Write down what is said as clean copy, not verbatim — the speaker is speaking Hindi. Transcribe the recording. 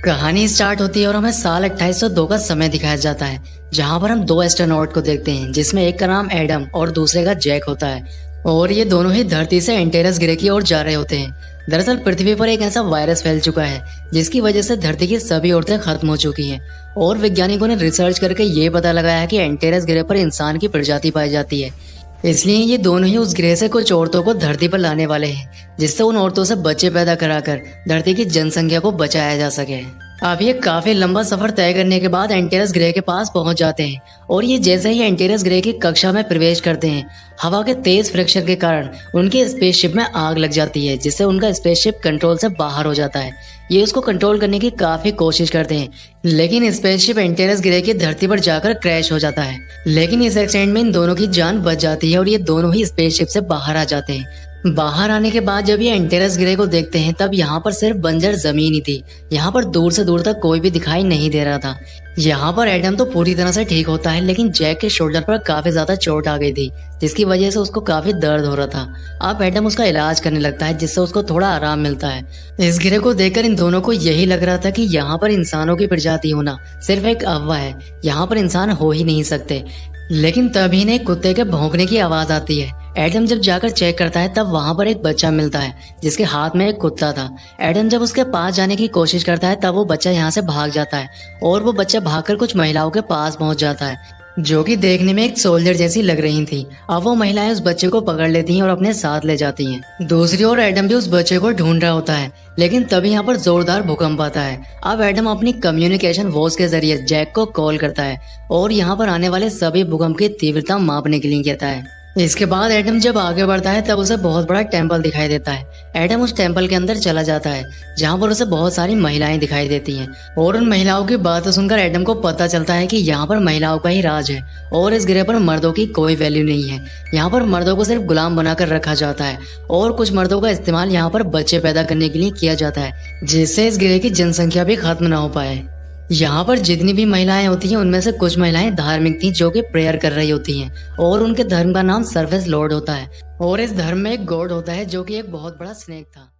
कहानी स्टार्ट होती है और हमें साल 2802 का समय दिखाया जाता है, जहां पर हम दो एस्ट्रोनॉट को देखते हैं, जिसमें एक का नाम एडम और दूसरे का जैक होता है। और ये दोनों ही धरती से एंटेरस ग्रह की ओर जा रहे होते हैं। दरअसल पृथ्वी पर एक ऐसा वायरस फैल चुका है जिसकी वजह से धरती की सभी औरतें खत्म हो चुकी हैं। और वैज्ञानिकों ने रिसर्च करके ये पता लगाया है कि एंटेरस ग्रह पर इंसान की प्रजाति पाई जाती है। इसलिए ये दोनों ही उस ग्रह से कुछ औरतों को धरती पर लाने वाले हैं, जिससे उन औरतों से बच्चे पैदा कराकर धरती की जनसंख्या को बचाया जा सके। अब ये काफी लंबा सफर तय करने के बाद एंटेरस ग्रह के पास पहुंच जाते हैं। और ये जैसे ही एंटेरस ग्रह की कक्षा में प्रवेश करते हैं, हवा के तेज फ्रिक्शन के कारण उनके स्पेसशिप में आग लग जाती है, जिससे उनका स्पेसशिप कंट्रोल से बाहर हो जाता है। ये उसको कंट्रोल करने की काफी कोशिश करते हैं, लेकिन स्पेसशिप एंटेरस ग्रह की धरती पर जाकर क्रैश हो जाता है। लेकिन इस एक्सीडेंट में इन दोनों की जान बच जाती है और ये दोनों ही स्पेसशिप से बाहर आ जाते हैं। बाहर आने के बाद जब ये एंटेरस ग्रह को देखते हैं, तब यहाँ पर सिर्फ बंजर जमीन ही थी। यहाँ पर दूर से दूर तक कोई भी दिखाई नहीं दे रहा था। यहाँ पर एडम तो पूरी तरह से ठीक होता है, लेकिन जैक के शोल्डर पर काफी ज्यादा चोट आ गई थी, जिसकी वजह से उसको काफी दर्द हो रहा था। अब एडम उसका इलाज करने लगता है, जिससे उसको थोड़ा आराम मिलता है। इस ग्रह को देखकर इन दोनों को यही लग रहा था कि यहाँ पर इंसानों की प्रजाति होना सिर्फ एक अफवाह है, यहाँ पर इंसान हो ही नहीं सकते। लेकिन तभी ने कुत्ते के भौंकने की आवाज आती है। एडम जब जाकर चेक करता है, तब वहां पर एक बच्चा मिलता है जिसके हाथ में एक कुत्ता था। एडम जब उसके पास जाने की कोशिश करता है, तब वो बच्चा यहाँ से भाग जाता है और वो बच्चा भागकर कुछ महिलाओं के पास पहुंच जाता है, जो कि देखने में एक सोल्जर जैसी लग रही थी। अब वो महिलाएं उस बच्चे को पकड़ लेती हैं और अपने साथ ले जाती हैं। दूसरी ओर एडम भी उस बच्चे को ढूंढ रहा होता है, लेकिन तभी यहाँ पर जोरदार भूकंप आता है। अब एडम अपनी कम्युनिकेशन वॉच के जरिए जैक को कॉल करता है और यहाँ पर आने वाले सभी भूकंप की तीव्रता मापने के लिए कहता है। इसके बाद एडम जब आगे बढ़ता है, तब उसे बहुत बड़ा टेम्पल दिखाई देता है। एडम उस टेम्पल के अंदर चला जाता है, जहाँ पर उसे बहुत सारी महिलाएं दिखाई देती हैं। और उन महिलाओं की बातें सुनकर एडम को पता चलता है कि यहाँ पर महिलाओं का ही राज है और इस ग्रह पर मर्दों की कोई वैल्यू नहीं है। यहाँ पर मर्दों को सिर्फ गुलाम बनाकर रखा जाता है और कुछ मर्दों का इस्तेमाल यहाँ पर बच्चे पैदा करने के लिए किया जाता है, जिससे इस ग्रह की जनसंख्या भी खत्म न हो पाए। यहाँ पर जितनी भी महिलाएं होती हैं, उनमें से कुछ महिलाएं धार्मिक थीं, जो कि प्रेयर कर रही होती हैं। और उनके धर्म का नाम सर्फेस लॉर्ड होता है। और इस धर्म में एक गॉड होता है, जो कि एक बहुत बड़ा स्नेक था।